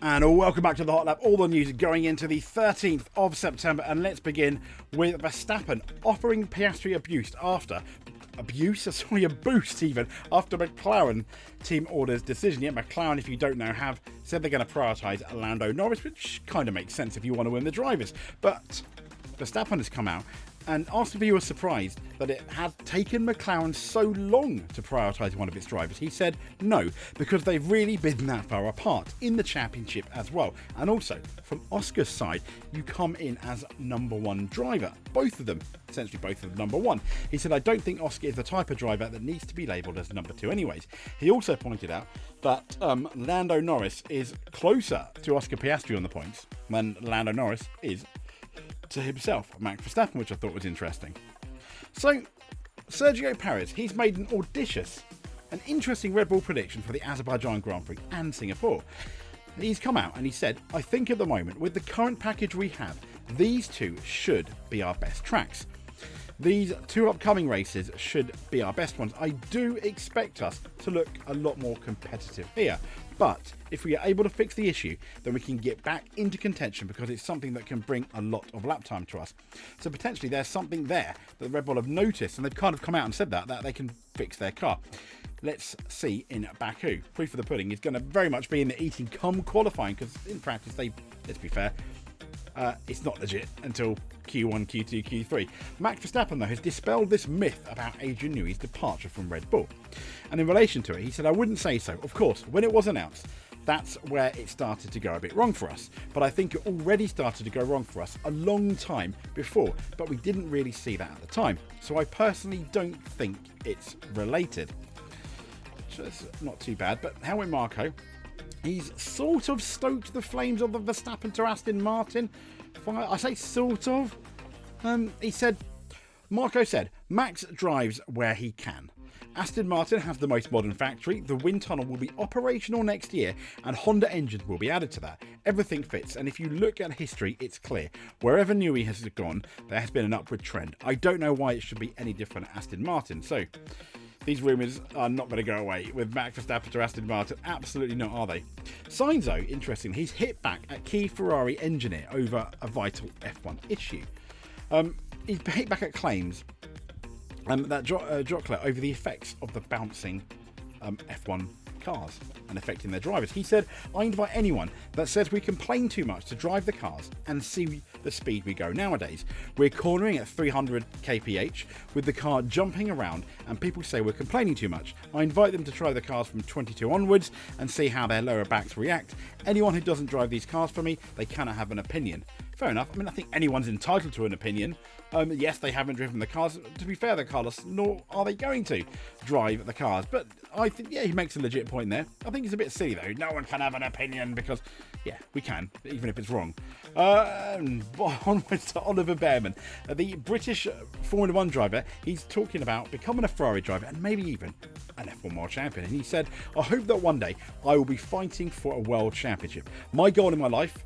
And welcome back to the Hot Lap. All the news going into the 13th of September. And let's begin with Verstappen offering Piastri a boost after McLaren team orders decision. Yeah, McLaren, if you don't know, have said they're going to prioritise Lando Norris, which kind of makes sense if you want to win the drivers. But Verstappen has come out and asked if he was surprised that it had taken McLaren so long to prioritise one of its drivers. He said no, because they've really been that far apart in the championship as well. And also, from Oscar's side, you come in as number one driver. Both of them, essentially both of them, number one. He said, I don't think Oscar is the type of driver that needs to be labelled as number two anyways. He also pointed out that Lando Norris is closer to Oscar Piastri on the points than Lando Norris is to himself, Max Verstappen, which I thought was interesting. So, Sergio Perez, he's made an interesting Red Bull prediction for the Azerbaijan Grand Prix and Singapore. He's come out and he said, I think at the moment, with the current package we have, these two should be our best tracks. These two upcoming races should be our best ones. I do expect us to look a lot more competitive here. But if we are able to fix the issue, then we can get back into contention because it's something that can bring a lot of lap time to us. So potentially there's something there that Red Bull have noticed, and they've kind of come out and said that they can fix their car. Let's see in Baku. Proof of the pudding is going to very much be in the eating come qualifying, because in practice, let's be fair, it's not legit until Q1, Q2, Q3. Max Verstappen, though, has dispelled this myth about Adrian Newey's departure from Red Bull. And in relation to it, he said, I wouldn't say so. Of course, when it was announced, that's where it started to go a bit wrong for us. But I think it already started to go wrong for us a long time before, but we didn't really see that at the time. So I personally don't think it's related. Which is not too bad, but Helmut Marko, he's sort of stoked the flames of the Verstappen to Aston Martin. I say sort of. Marko said, Max drives where he can. Aston Martin has the most modern factory, the wind tunnel will be operational next year, and Honda engines will be added to that. Everything fits, and if you look at history, it's clear. Wherever Newey has gone, there has been an upward trend. I don't know why it should be any different at Aston Martin. So, these rumours are not going to go away with Max Verstappen to Aston Martin. Absolutely not, are they? Sainz, though, interesting. He's hit back at key Ferrari engineer over a vital F1 issue. He's hit back at claims that Jockler over the effects of the bouncing F1 cars and affecting their drivers. He said, I invite anyone that says we complain too much to drive the cars and see the speed we go nowadays. We're cornering at 300 kph with the car jumping around and people say we're complaining too much. I invite them to try the cars from 22 onwards and see how their lower backs react. Anyone who doesn't drive these cars for me, they cannot have an opinion. Fair enough. I mean, I think anyone's entitled to an opinion. Yes, they haven't driven the cars. To be fair, though, Carlos, nor are they going to drive the cars. But I think, yeah, he makes a legit point there. I think it's a bit silly, though. No one can have an opinion because, yeah, we can, even if it's wrong. Onwards to Love Motorsport, the British Formula 1 driver. He's talking about becoming a Ferrari driver and maybe even an F1 World Champion. And he said, I hope that one day I will be fighting for a World Championship. My goal in my life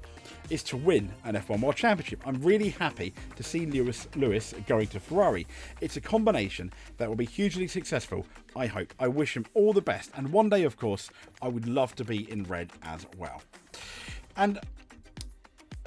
is to win an F1 World Championship. I'm really happy to see Lewis going to Ferrari. It's a combination that will be hugely successful, I hope. I wish him all the best. And one day, of course, I would love to be in red as well. And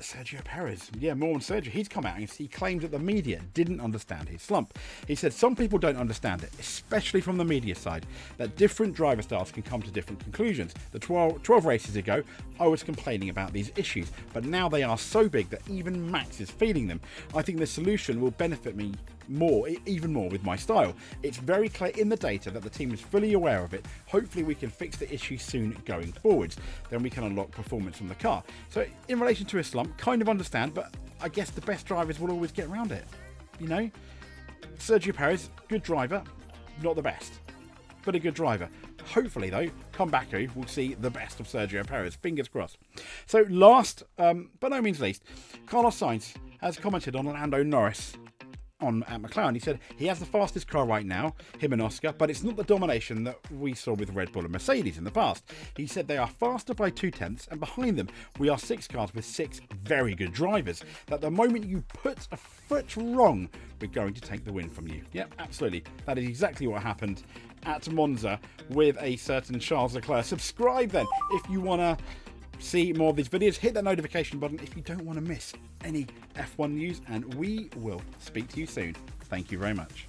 Sergio Perez, more on Sergio. He's come out and he claimed that the media didn't understand his slump. He said some people don't understand it, especially from the media side, that different driver styles can come to different conclusions. The 12 races ago, I was complaining about these issues, but now they are so big that even Max is feeling them. I think the solution will benefit me even more with my style. It's very clear in the data that the team is fully aware of it. Hopefully we can fix the issue soon going forwards. Then we can unlock performance from the car. So in relation to his slump, kind of understand, but I guess the best drivers will always get around it. You know? Sergio Perez, good driver, not the best, but a good driver. Hopefully, though, come Baku, we'll see the best of Sergio Perez. Fingers crossed. So last, but no means least, Carlos Sainz has commented on Lando Norris at McLaren. He said he has the fastest car right now, him and Oscar, but it's not the domination that we saw with Red Bull and Mercedes in the past. He said they are faster by 0.2, and behind them we are 6 cars with 6 very good drivers. That the moment you put a foot wrong, we're going to take the win from you. Yep, absolutely. That is exactly what happened at Monza with a certain Charles Leclerc. Subscribe then if you want to see more of these videos, hit that notification button if you don't want to miss any F1 news, and we will speak to you soon. Thank you very much.